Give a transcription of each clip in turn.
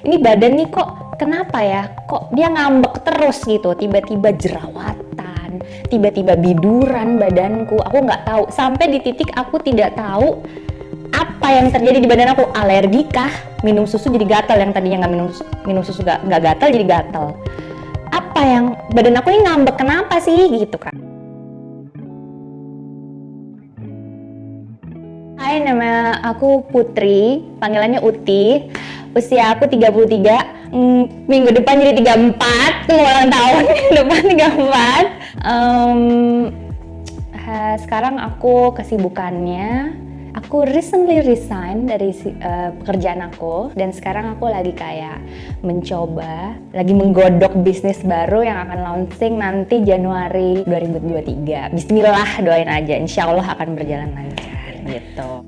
ini badan nih kok kenapa ya, kok dia ngambek terus gitu, tiba-tiba jerawatan, tiba-tiba biduran badanku, aku nggak tahu, sampai di titik aku tidak tahu apa yang terjadi di badan aku, alergi kah, minum susu jadi gatal, yang tadinya nggak minum susu nggak gatal jadi gatal, apa yang badan aku ini ngambek kenapa sih gitu kan. Hai, nama aku Putri, panggilannya Uti. Usia aku 33, minggu depan jadi 34, mau ulang tahun minggu depan 34. Sekarang aku kesibukannya, aku recently resign dari pekerjaan aku, dan sekarang aku lagi kayak mencoba, lagi menggodok bisnis baru yang akan launching nanti Januari 2023. Bismillah, doain aja, insya Allah akan berjalan lancar gitu.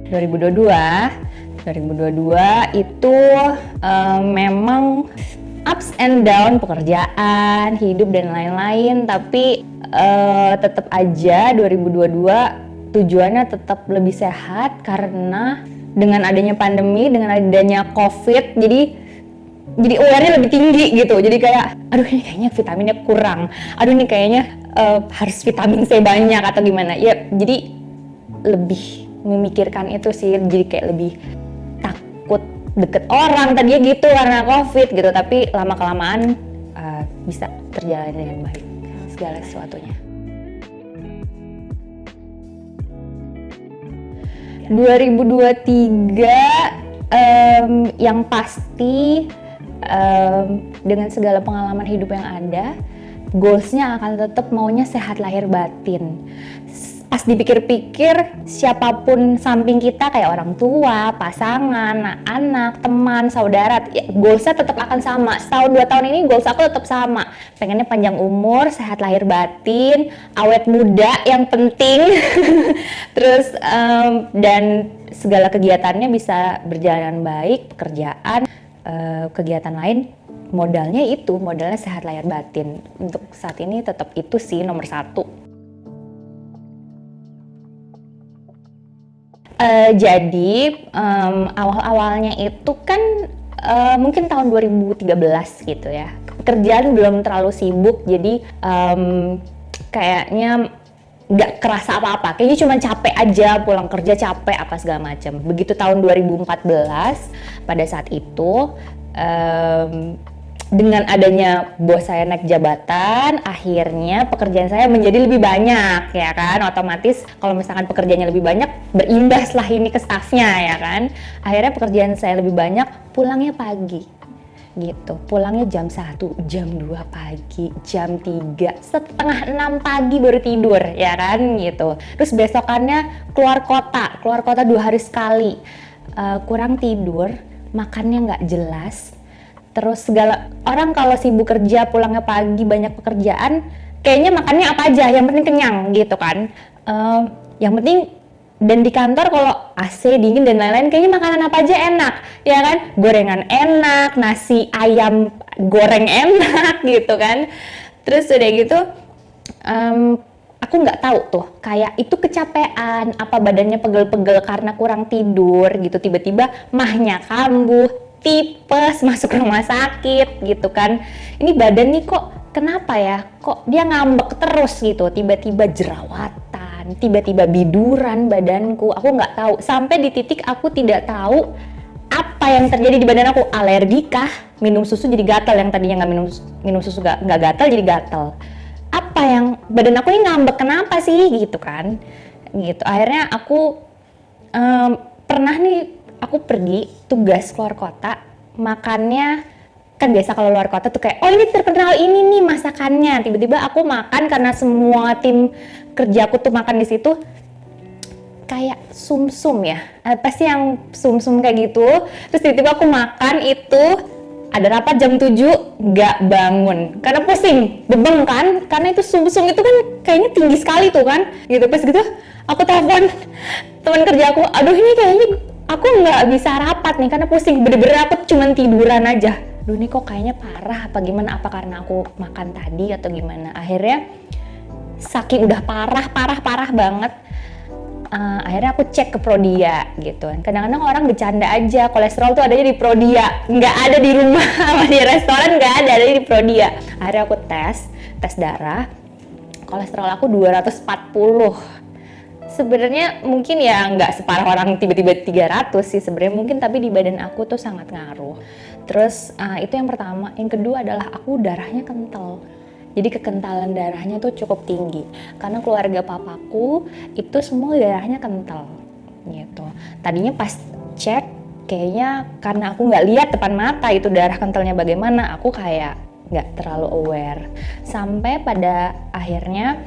2022 itu memang ups and down, pekerjaan, hidup dan lain-lain, tapi tetap aja 2022 tujuannya tetap lebih sehat, karena dengan adanya pandemi, dengan adanya COVID, jadi aware-nya lebih tinggi gitu. Jadi kayak, aduh ini kayaknya vitaminnya kurang, aduh ini kayaknya harus vitamin C banyak atau gimana ya. Jadi lebih memikirkan itu sih, jadi kayak lebih takut deket orang tadinya gitu karena COVID gitu, tapi lama-kelamaan bisa terjalani dengan baik segala sesuatunya. 2023 yang pasti, dengan segala pengalaman hidup yang ada, goalsnya akan tetap maunya sehat lahir batin. Pas dipikir-pikir, siapapun samping kita, kayak orang tua, pasangan, anak, teman, saudara, ya, goalsnya tetap akan sama. Setahun 2 tahun ini goals aku tetap sama. Pengennya panjang umur, sehat lahir batin, awet muda yang penting. Terus dan segala kegiatannya bisa berjalan baik, pekerjaan, kegiatan lain, modalnya sehat lahir batin. Untuk saat ini tetap itu sih nomor 1. Jadi awal-awalnya itu kan mungkin tahun 2013 gitu ya, kerjaan belum terlalu sibuk, jadi kayaknya nggak kerasa apa-apa, kayaknya cuma capek aja, pulang kerja capek apa segala macam. Begitu tahun 2014, pada saat itu dengan adanya bos saya naik jabatan, akhirnya pekerjaan saya menjadi lebih banyak, ya kan. Otomatis kalau misalkan pekerjaannya lebih banyak, berimbas lah ini ke staffnya, ya kan. Akhirnya pekerjaan saya lebih banyak, pulangnya pagi gitu, pulangnya jam 1, jam 2 pagi, jam 3, setengah 6 pagi baru tidur, ya kan gitu. Terus besokannya keluar kota 2 hari sekali, kurang tidur, makannya nggak jelas. Terus segala orang kalau sibuk kerja, pulangnya pagi, banyak pekerjaan, kayaknya makannya apa aja, yang penting kenyang gitu kan. Yang penting, dan di kantor kalau AC dingin dan lain-lain, kayaknya makanan apa aja enak, ya kan? Gorengan enak, nasi ayam goreng enak gitu kan. Terus udah gitu, aku nggak tahu tuh, kayak itu kecapean, apa badannya pegel-pegel karena kurang tidur gitu, tiba-tiba mahnya kambuh, tipes, masuk rumah sakit gitu kan. Ini badan nih kok kenapa ya, kok dia ngambek terus gitu, tiba-tiba jerawatan, tiba-tiba biduran badanku, aku nggak tahu, sampai di titik aku tidak tahu apa yang terjadi di badan aku, alergi kah, minum susu jadi gatal, yang tadinya nggak minum susu nggak gatal jadi gatal, apa yang badan aku ini ngambek kenapa sih gitu kan gitu. Akhirnya aku pernah nih, aku pergi tugas keluar kota, makannya kan biasa kalau luar kota tuh kayak, oh ini terkenal ini nih masakannya, tiba-tiba aku makan karena semua tim kerjaku tuh makan di situ, kayak sumsum ya, pasti yang sumsum kayak gitu. Terus tiba-tiba aku makan itu, ada rapat jam 7, nggak bangun karena pusing, bebeng kan, karena itu sumsum itu kan kayaknya tinggi sekali tuh kan gitu. Pas gitu aku telepon teman kerja aku, aduh ini kayaknya aku nggak bisa rapat nih karena pusing, bener-bener aku cuman tiduran aja. Duh ini kok kayaknya parah apa gimana, apa karena aku makan tadi atau gimana. Akhirnya saking udah parah banget, akhirnya aku cek ke Prodia gitu. Kadang-kadang orang bercanda aja, kolesterol tuh adanya di Prodia, nggak ada di rumah sama di restoran, nggak ada, adanya di Prodia. Akhirnya aku tes darah, kolesterol aku 240. Sebenarnya mungkin ya nggak separah orang tiba-tiba 300 sih sebenarnya mungkin, tapi di badan aku tuh sangat ngaruh. Terus itu yang pertama. Yang kedua adalah aku darahnya kental. Jadi kekentalan darahnya tuh cukup tinggi. Karena keluarga papaku itu semua darahnya kental gitu. Tadinya pas cek kayaknya karena aku nggak lihat depan mata itu darah kentalnya bagaimana, aku kayak nggak terlalu aware. Sampai pada akhirnya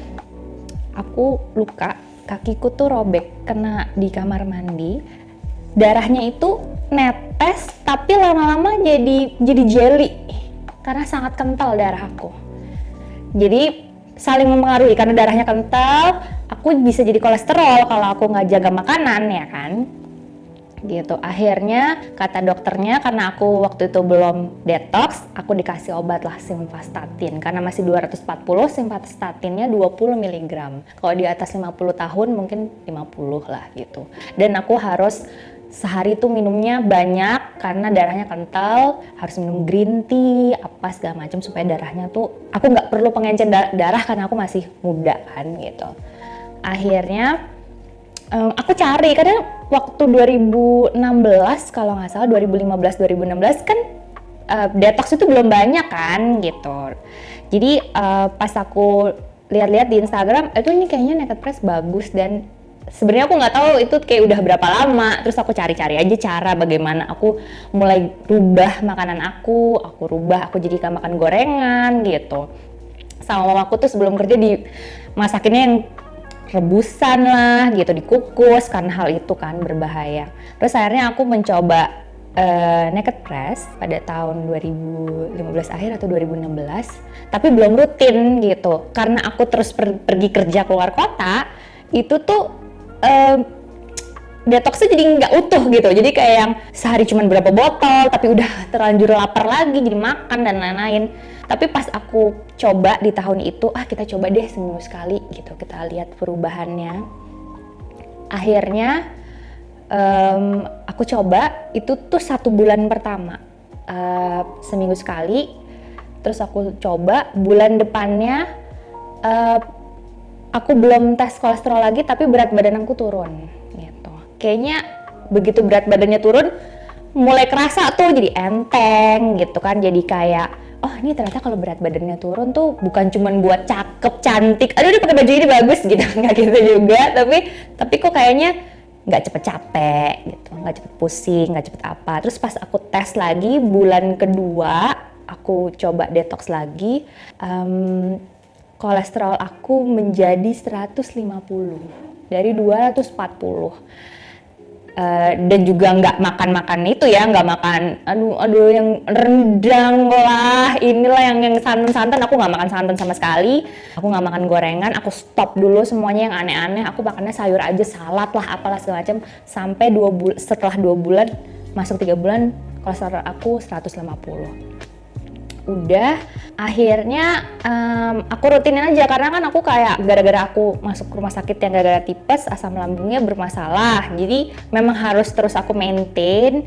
aku luka, kakiku tuh robek kena di kamar mandi, darahnya itu netes tapi lama-lama jadi jelly karena sangat kental darah aku. Jadi saling mempengaruhi, karena darahnya kental aku bisa jadi kolesterol kalau aku nggak jaga makanan ya kan gitu. Akhirnya kata dokternya, karena aku waktu itu belum detox, aku dikasih obat lah simvastatin karena masih 240, simvastatinnya 20 mg. Kalau di atas 50 tahun mungkin 50 lah gitu. Dan aku harus sehari itu minumnya banyak karena darahnya kental, harus minum green tea apa segala macam supaya darahnya tuh, aku nggak perlu pengencer darah karena aku masih muda kan gitu. Akhirnya aku cari, karena waktu 2016 kalau nggak salah, 2015-2016 kan detox itu belum banyak kan gitu. Jadi pas aku lihat-lihat di Instagram itu ini kayaknya Naked Press bagus, dan sebenarnya aku nggak tahu itu kayak udah berapa lama. Terus aku cari-cari aja cara bagaimana aku mulai rubah makanan aku rubah, aku jadi gak makan gorengan gitu. Sama mamaku tuh sebelum kerja dimasakinnya yang rebusan lah gitu, dikukus, karena hal itu kan berbahaya. Terus akhirnya aku mencoba Naked Press pada tahun 2015 akhir atau 2016, tapi belum rutin gitu karena aku terus pergi kerja keluar kota. Itu tuh detoxnya jadi nggak utuh gitu, jadi kayak yang sehari cuman berapa botol tapi udah terlanjur lapar lagi jadi makan dan lain-lain. Tapi pas aku coba di tahun itu, kita coba deh seminggu sekali gitu, kita lihat perubahannya. Akhirnya aku coba itu tuh 1 bulan pertama seminggu sekali. Terus aku coba bulan depannya aku belum tes kolesterol lagi, tapi berat badan aku turun gitu. Kayaknya begitu berat badannya turun mulai kerasa tuh jadi enteng gitu kan, jadi kayak oh ini ternyata kalau berat badannya turun tuh bukan cuman buat cakep cantik, aduh dia pakai baju ini bagus gitu, nggak gitu juga, tapi kok kayaknya nggak cepet capek gitu, nggak cepet pusing, nggak cepet apa. Terus pas aku tes lagi bulan kedua, aku coba detox lagi, kolesterol aku menjadi 150 dari 240. Dan juga nggak makan itu ya, nggak makan aduh yang rendang lah, inilah yang santan, aku nggak makan santan sama sekali. Aku nggak makan gorengan, aku stop dulu semuanya yang aneh-aneh. Aku makannya sayur aja, salad lah, apalah segala macam. Sampai setelah 2 bulan, masuk 3 bulan, kolesterol aku 150. Udah, akhirnya aku rutinin aja, karena kan aku kayak gara-gara aku masuk rumah sakit yang gara-gara tipes, asam lambungnya bermasalah, jadi memang harus terus aku maintain.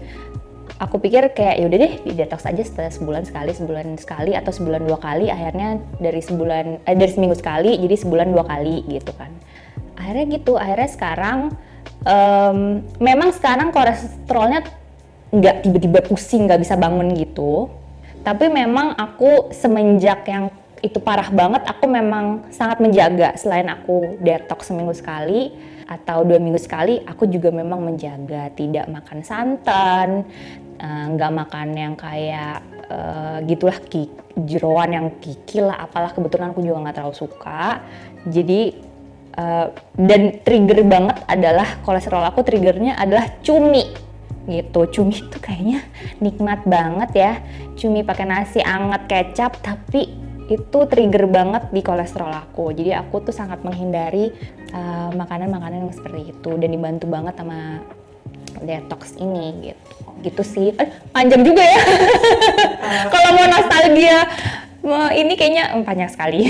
Aku pikir kayak yaudah deh di detox aja sebulan sekali atau sebulan 2 kali. Akhirnya dari seminggu sekali jadi sebulan 2 kali gitu kan. Akhirnya sekarang memang sekarang kolesterolnya nggak tiba-tiba pusing, nggak bisa bangun gitu. Tapi memang aku semenjak yang itu parah banget, aku memang sangat menjaga. Selain aku detox seminggu sekali atau 2 minggu sekali, aku juga memang menjaga tidak makan santan, nggak makan yang kayak gitulah jeroan yang kikil lah, apalah, kebetulan aku juga nggak terlalu suka. Jadi dan trigger banget adalah kolesterol aku, triggernya adalah cumi. Gitu, cumi itu kayaknya nikmat banget ya, cumi pakai nasi anget kecap, tapi itu trigger banget di kolesterol aku. Jadi aku tuh sangat menghindari makanan-makanan yang seperti itu, dan dibantu banget sama detox ini gitu sih. Panjang juga ya. Kalau mau nostalgia ini kayaknya panjang sekali.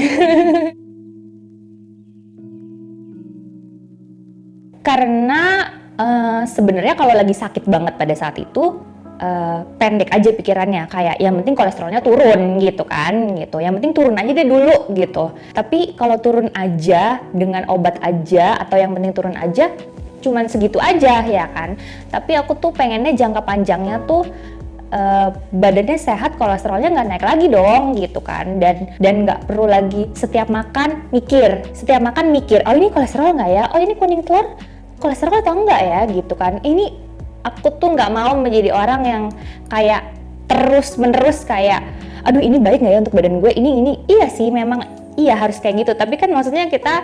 Karena sebenarnya kalau lagi sakit banget pada saat itu, pendek aja pikirannya, kayak yang penting kolesterolnya turun gitu kan, gitu. Yang penting turun aja deh dulu gitu. Tapi kalau turun aja dengan obat aja atau yang penting turun aja, cuman segitu aja ya kan. Tapi aku tuh pengennya jangka panjangnya tuh badannya sehat, kolesterolnya nggak naik lagi dong gitu kan, dan nggak perlu lagi setiap makan mikir, oh ini kolesterol nggak ya, oh ini kuning telur kolesterol atau enggak ya gitu kan. Ini aku tuh nggak mau menjadi orang yang kayak terus menerus kayak aduh ini baik nggak ya untuk badan gue, ini iya sih memang iya harus kayak gitu, tapi kan maksudnya kita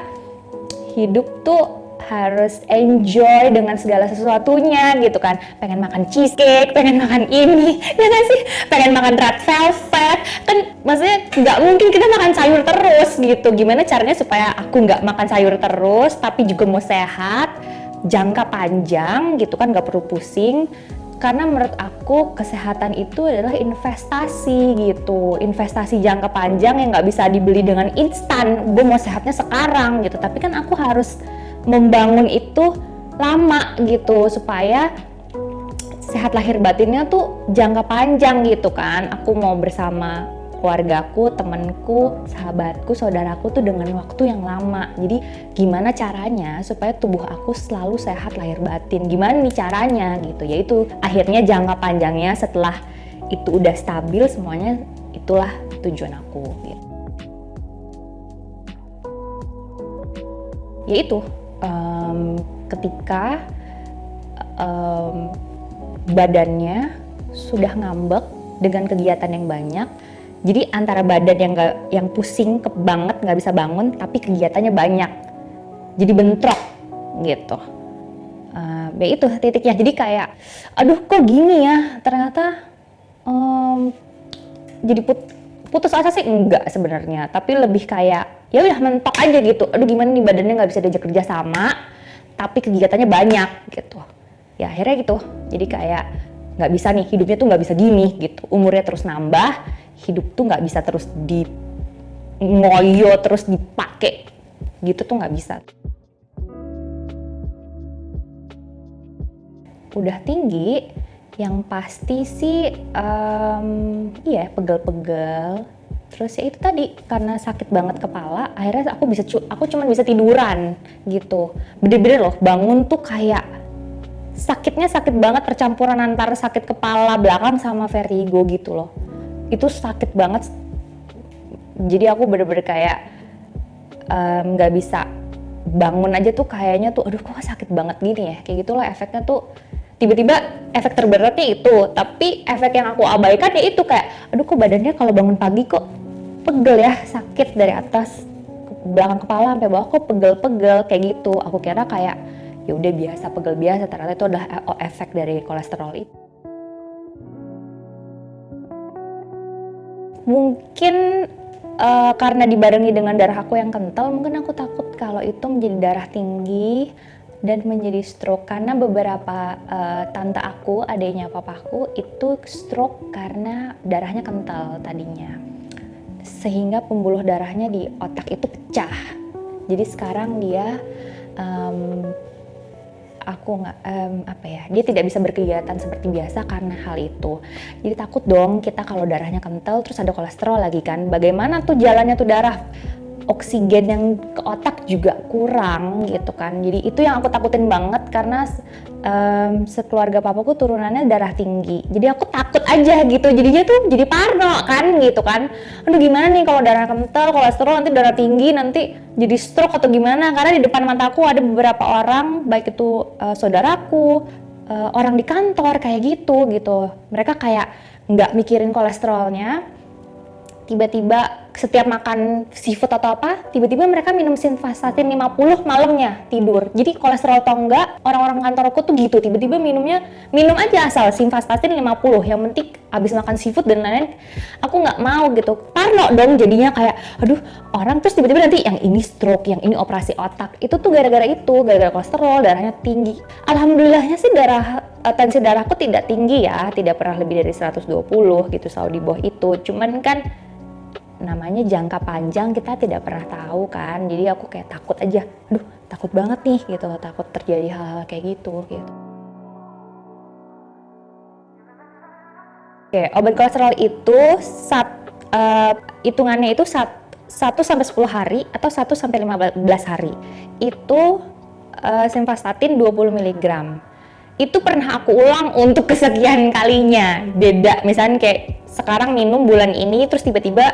hidup tuh harus enjoy dengan segala sesuatunya gitu kan. Pengen makan cheesecake, pengen makan ini, ya kan sih? Pengen makan red velvet, kan maksudnya nggak mungkin kita makan sayur terus gitu. Gimana caranya supaya aku nggak makan sayur terus, tapi juga mau sehat, jangka panjang gitu kan, nggak perlu pusing. Karena menurut aku kesehatan itu adalah investasi gitu, investasi jangka panjang yang nggak bisa dibeli dengan instan. Gue mau sehatnya sekarang gitu, tapi kan aku harus membangun itu lama gitu supaya sehat lahir batinnya tuh jangka panjang gitu kan. Aku mau bersama keluargaku, temanku, sahabatku, saudaraku tuh dengan waktu yang lama. Jadi gimana caranya supaya tubuh aku selalu sehat lahir batin? Gimana nih caranya gitu? Yaitu akhirnya jangka panjangnya setelah itu udah stabil semuanya, itulah tujuan aku gitu. Yaitu ketika badannya sudah ngambek dengan kegiatan yang banyak, jadi antara badan yang pusing banget nggak bisa bangun, tapi kegiatannya banyak, jadi bentrok gitu. Ya itu titiknya. Jadi kayak, aduh kok gini ya, ternyata jadi putus asa sih enggak sebenarnya, tapi lebih kayak ya udah mentok aja gitu. Aduh gimana nih badannya nggak bisa diajak kerja sama, tapi kegiatannya banyak gitu. Ya akhirnya gitu. Jadi kayak nggak bisa nih, hidupnya tuh nggak bisa gini gitu. Umurnya terus nambah, hidup tuh nggak bisa terus di ngoyo terus dipakai gitu tuh nggak bisa. Udah tinggi, yang pasti sih iya pegel-pegel. Terus ya itu tadi, karena sakit banget kepala, akhirnya aku cuma bisa tiduran gitu. Bener-bener loh, bangun tuh kayak sakitnya sakit banget, percampuran antara sakit kepala belakang sama vertigo gitu loh. Itu sakit banget. Jadi aku bener-bener kayak nggak bisa bangun aja tuh kayaknya tuh aduh kok sakit banget gini ya. Kayak gitulah efeknya tuh. Tiba-tiba efek terberatnya itu, tapi efek yang aku abaikan ya itu kayak aduh kok badannya kalau bangun pagi kok pegel ya, sakit dari atas belakang kepala sampai bawah kok pegel-pegel kayak gitu. Aku kira kayak ya udah biasa, pegel biasa, ternyata itu adalah efek dari kolesterol itu. Mungkin karena dibarengi dengan darah aku yang kental, mungkin aku takut kalau itu menjadi darah tinggi dan menjadi stroke, karena beberapa tante aku, adiknya papaku itu stroke karena darahnya kental tadinya, sehingga pembuluh darahnya di otak itu pecah. Jadi sekarang dia dia tidak bisa berkegiatan seperti biasa karena hal itu. Jadi takut dong kita kalau darahnya kental terus ada kolesterol lagi kan, bagaimana tuh jalannya tuh darah, oksigen yang ke otak juga kurang gitu kan. Jadi itu yang aku takutin banget, karena sekeluarga papaku turunannya darah tinggi. Jadi aku takut aja gitu, jadinya tuh jadi parno kan gitu kan. Aduh gimana nih kalau darah kental, kolesterol, nanti darah tinggi, nanti jadi stroke atau gimana. Karena di depan mataku ada beberapa orang, baik itu saudaraku, orang di kantor kayak gitu. Mereka kayak nggak mikirin kolesterolnya, tiba-tiba setiap makan seafood atau apa, tiba-tiba mereka minum simvastatin 50 malamnya tidur. Jadi kolesterol atau enggak, orang-orang kantorku tuh gitu, tiba-tiba minum aja asal simvastatin 50, yang penting abis makan seafood dan lain-lain. Aku nggak mau gitu, parno dong jadinya, kayak aduh orang, terus tiba-tiba nanti yang ini stroke, yang ini operasi otak. Itu tuh gara-gara kolesterol, darahnya tinggi. Alhamdulillahnya sih tensi darahku tidak tinggi ya, tidak pernah lebih dari 120 gitu, selalu di bawah itu. Cuman kan namanya jangka panjang kita tidak pernah tahu kan. Jadi aku kayak takut aja, aduh takut banget nih gitu, takut terjadi hal-hal kayak gitu. Oke, obat kolesterol itu hitungannya itu 1 sampai 10 hari atau 1 sampai 15 hari. Itu simvastatin 20 mg. Itu pernah aku ulang untuk kesekian kalinya. Beda, misalnya kayak sekarang minum bulan ini terus tiba-tiba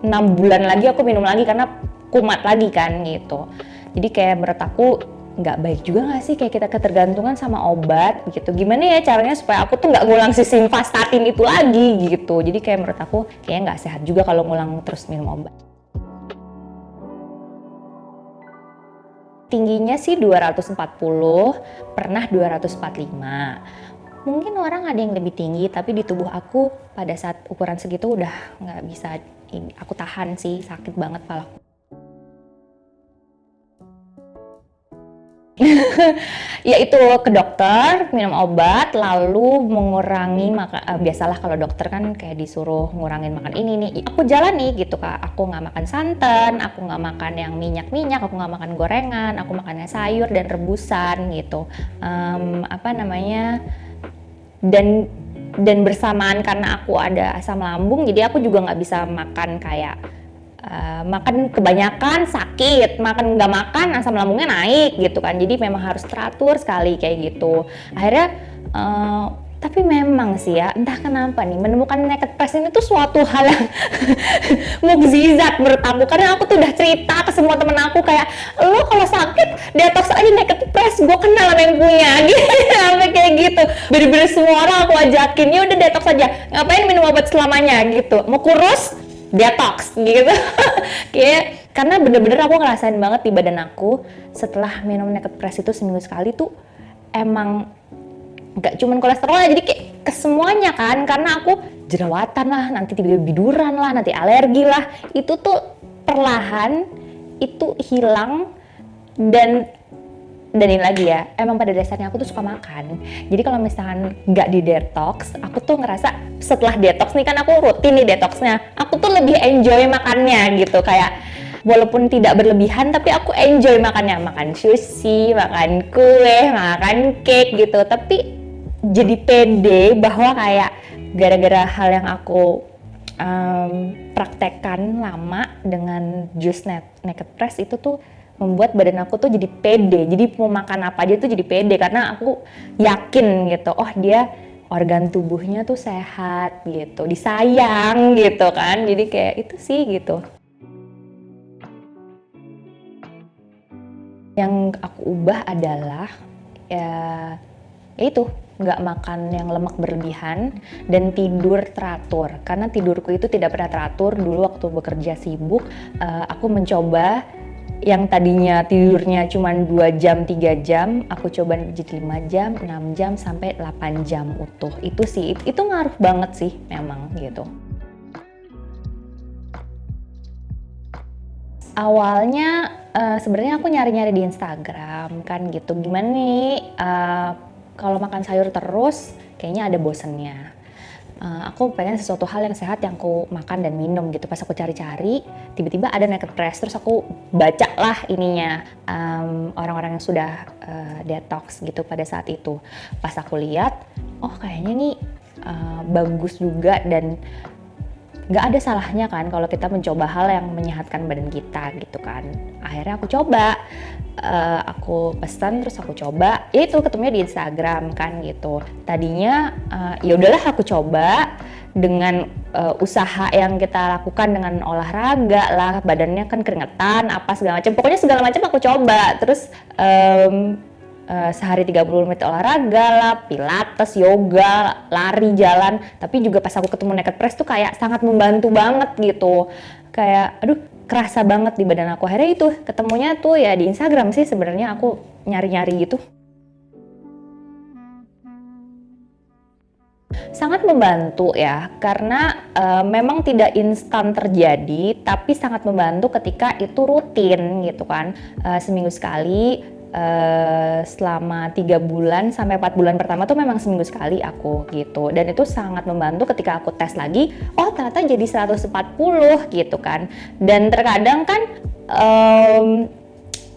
6 bulan lagi aku minum lagi karena kumat lagi kan gitu. Jadi kayak menurut aku nggak baik juga nggak sih kayak kita ketergantungan sama obat gitu. Gimana ya caranya supaya aku tuh nggak ngulang si simvastatin itu lagi gitu. Jadi kayak menurut aku kayaknya nggak sehat juga kalau ngulang terus minum obat. Tingginya sih 240, pernah 245. Mungkin orang ada yang lebih tinggi, tapi di tubuh aku pada saat ukuran segitu udah nggak bisa, aku tahan sih, sakit banget palaku. Ya itu ke dokter, minum obat, lalu mengurangi biasalah kalau dokter kan kayak disuruh ngurangin makan ini nih, aku jalani gitu Kak. Aku nggak makan santan, aku nggak makan yang minyak, aku nggak makan gorengan, aku makannya sayur dan rebusan gitu. Dan bersamaan karena aku ada asam lambung, jadi aku juga nggak bisa makan kayak makan kebanyakan sakit, makan nggak makan asam lambungnya naik gitu kan. Jadi memang harus teratur sekali kayak gitu. Akhirnya tapi memang sih ya, entah kenapa nih menemukan naked press ini tuh suatu hal yang mukjizat menurut aku, karena aku tuh udah cerita ke semua temen aku kayak, lo kalau sakit detox aja naked press, gue kenal sama yang punya gitu, sampai kayak gitu. Bener-bener semua orang aku ajakin, ya udah detox aja, ngapain minum obat selamanya gitu, mau kurus detox gitu. Kayak karena bener-bener aku ngerasain banget di badan aku setelah minum naked press itu seminggu sekali tuh emang nggak cuman kolesterol, jadi kayak kesemuanya kan, karena aku jerawatan lah, nanti tiba-tiba biduran lah, nanti alergi lah, itu tuh perlahan itu hilang. Dan ini lagi ya, emang pada dasarnya aku tuh suka makan. Jadi kalau misalkan nggak di detox, aku tuh ngerasa setelah detox nih kan aku rutin nih detoxnya, aku tuh lebih enjoy makannya gitu, kayak walaupun tidak berlebihan tapi aku enjoy makannya, makan sushi, makan kue, makan cake gitu. Tapi jadi pede bahwa kayak gara-gara hal yang aku praktekkan lama dengan jus naked press itu tuh membuat badan aku tuh jadi pede, jadi mau makan apa aja tuh jadi pede karena aku yakin gitu, oh dia organ tubuhnya tuh sehat gitu, disayang gitu kan. Jadi kayak itu sih gitu. Yang aku ubah adalah ya itu, nggak makan yang lemak berlebihan dan tidur teratur, karena tidurku itu tidak pernah teratur. Dulu waktu bekerja sibuk, aku mencoba yang tadinya tidurnya cuma 2 jam, 3 jam, aku coba jadi 5 jam, 6 jam, sampai 8 jam utuh. Itu sih, itu ngaruh banget sih memang gitu. Awalnya sebenarnya aku nyari-nyari di Instagram kan gitu, gimana nih kalau makan sayur terus kayaknya ada bosennya. Aku pengen sesuatu hal yang sehat yang aku makan dan minum gitu. Pas aku cari-cari, tiba-tiba ada naked press, terus aku baca lah ininya, orang-orang yang sudah detox gitu pada saat itu. Pas aku lihat, oh kayaknya nih bagus juga, dan nggak ada salahnya kan kalau kita mencoba hal yang menyehatkan badan kita gitu kan. Akhirnya aku coba, aku pesan terus aku coba, ya itu ketemunya di Instagram kan gitu. Tadinya ya udahlah aku coba dengan usaha yang kita lakukan dengan olahraga lah, badannya kan keringetan apa segala macam, pokoknya segala macam aku coba. Terus sehari 30 menit olahraga lah, pilates, yoga, lari, jalan. Tapi juga pas aku ketemu naked press tuh kayak sangat membantu banget gitu. Kayak aduh kerasa banget di badan aku. Akhirnya itu ketemunya tuh ya di Instagram sih, sebenarnya aku nyari-nyari gitu. Sangat membantu ya, karena memang tidak instan terjadi, tapi sangat membantu ketika itu rutin gitu kan. Seminggu sekali selama 3 bulan sampai 4 bulan pertama tuh memang seminggu sekali aku gitu, dan itu sangat membantu ketika aku tes lagi, oh ternyata jadi 140 gitu kan. Dan terkadang kan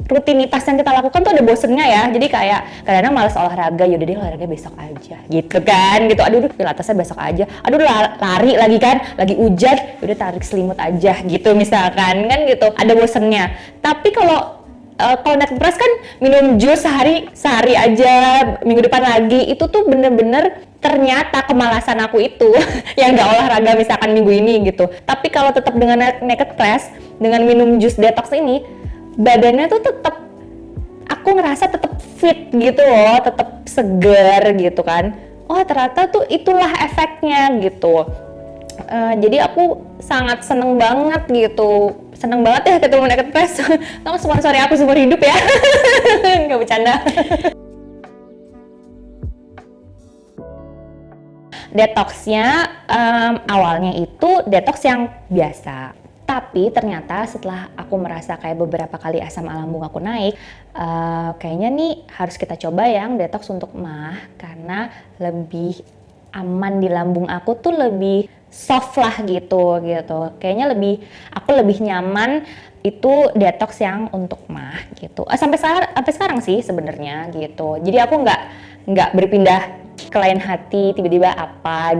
rutinitas yang kita lakukan tuh ada bosennya ya, jadi kayak kadang-kadang malas olahraga, yaudah deh olahraga besok aja gitu kan, gitu, aduh pilatesnya besok aja, aduh lari lagi kan, lagi hujan, yaudah tarik selimut aja gitu misalkan kan gitu, ada bosennya. Tapi kalau naik press kan minum jus sehari aja, minggu depan lagi, itu tuh bener-bener ternyata kemalasan aku itu yang nggak olahraga misalkan minggu ini gitu. Tapi kalau tetap dengan naked press, dengan minum jus detox ini, badannya tuh tetap, aku ngerasa tetap fit gitu loh, tetap segar gitu kan. Oh ternyata tuh itulah efeknya gitu. Jadi aku sangat seneng banget gitu, seneng banget ya ketemu naked press. Tolong sponsori aku seumur hidup ya. Nggak bercanda. Detoxnya awalnya itu detox yang biasa. Tapi ternyata setelah aku merasa kayak beberapa kali asam lambung aku naik, kayaknya nih harus kita coba yang detox untuk MAH, karena lebih aman di lambung aku tuh, lebih soft lah gitu. Kayaknya aku lebih nyaman itu detox yang untuk MAH gitu. Sampai sekarang sih sebenarnya gitu. Jadi aku nggak berpindah ke lain hati, tiba-tiba apa.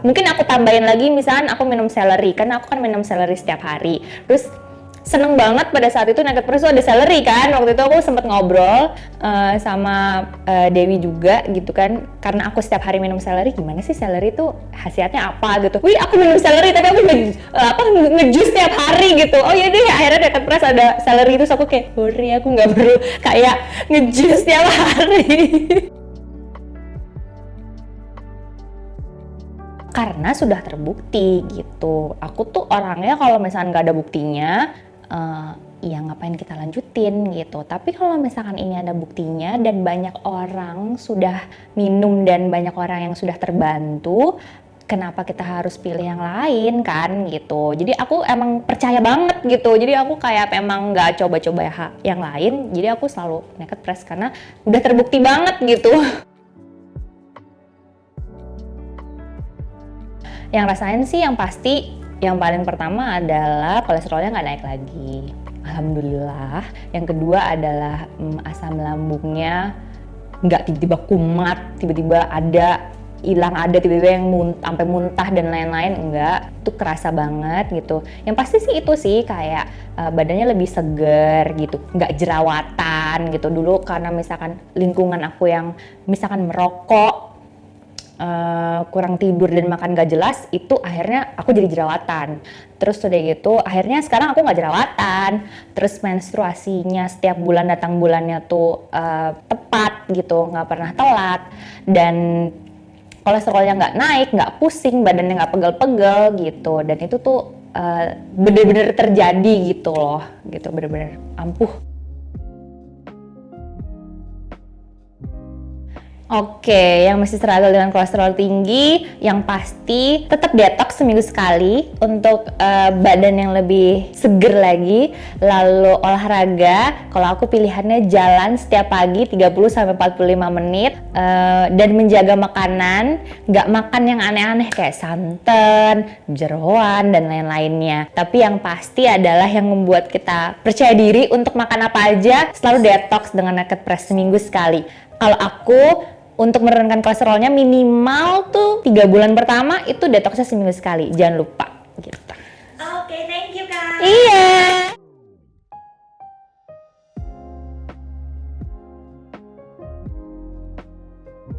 Mungkin aku tambahin lagi, misalkan aku minum celery, karena aku kan minum celery setiap hari. Terus seneng banget pada saat itu naked press tuh ada celery kan. Waktu itu aku sempat ngobrol sama Dewi juga gitu kan, karena aku setiap hari minum celery, gimana sih celery tuh khasiatnya apa gitu. Wih, aku minum celery tapi aku ngejus setiap hari gitu. Oh iya deh, akhirnya naked press ada celery, terus aku kayak, hore, aku nggak perlu kayak ngejus setiap hari. Karena sudah terbukti gitu. Aku tuh orangnya kalau misalkan nggak ada buktinya, ya ngapain kita lanjutin gitu. Tapi kalau misalkan ini ada buktinya dan banyak orang sudah minum dan banyak orang yang sudah terbantu, kenapa kita harus pilih yang lain kan gitu. Jadi aku emang percaya banget gitu. Jadi aku kayak emang nggak coba-coba yang lain. Jadi aku selalu naked press karena udah terbukti banget gitu. Yang rasain sih yang pasti, yang paling pertama adalah kolesterolnya nggak naik lagi, alhamdulillah. Yang kedua adalah asam lambungnya nggak tiba-tiba kumat, tiba-tiba hilang, tiba-tiba yang sampai muntah dan lain-lain, enggak. Itu kerasa banget gitu. Yang pasti sih itu sih kayak badannya lebih seger gitu, nggak jerawatan gitu. Dulu karena misalkan lingkungan aku yang misalkan merokok, kurang tidur dan makan gak jelas, itu akhirnya aku jadi jerawatan. Terus udah gitu akhirnya sekarang aku gak jerawatan. Terus menstruasinya setiap bulan datang bulannya tuh tepat gitu, gak pernah telat. Dan kolesterolnya gak naik, gak pusing, badannya gak pegel-pegel gitu. Dan itu tuh bener-bener terjadi gitu loh, gitu, bener-bener ampuh. Oke, yang masih struggle dengan kolesterol tinggi, yang pasti tetap detox seminggu sekali untuk badan yang lebih seger lagi. Lalu olahraga, kalau aku pilihannya jalan setiap pagi 30-45 menit, dan menjaga makanan, nggak makan yang aneh-aneh kayak santan, jeroan, dan lain-lainnya. Tapi yang pasti adalah yang membuat kita percaya diri untuk makan apa aja, selalu detox dengan naked press seminggu sekali. Kalau aku untuk menurunkan kolesterolnya minimal tuh 3 bulan pertama itu detoxnya seminggu sekali, jangan lupa gitu. Oke, thank you Kak. Iya.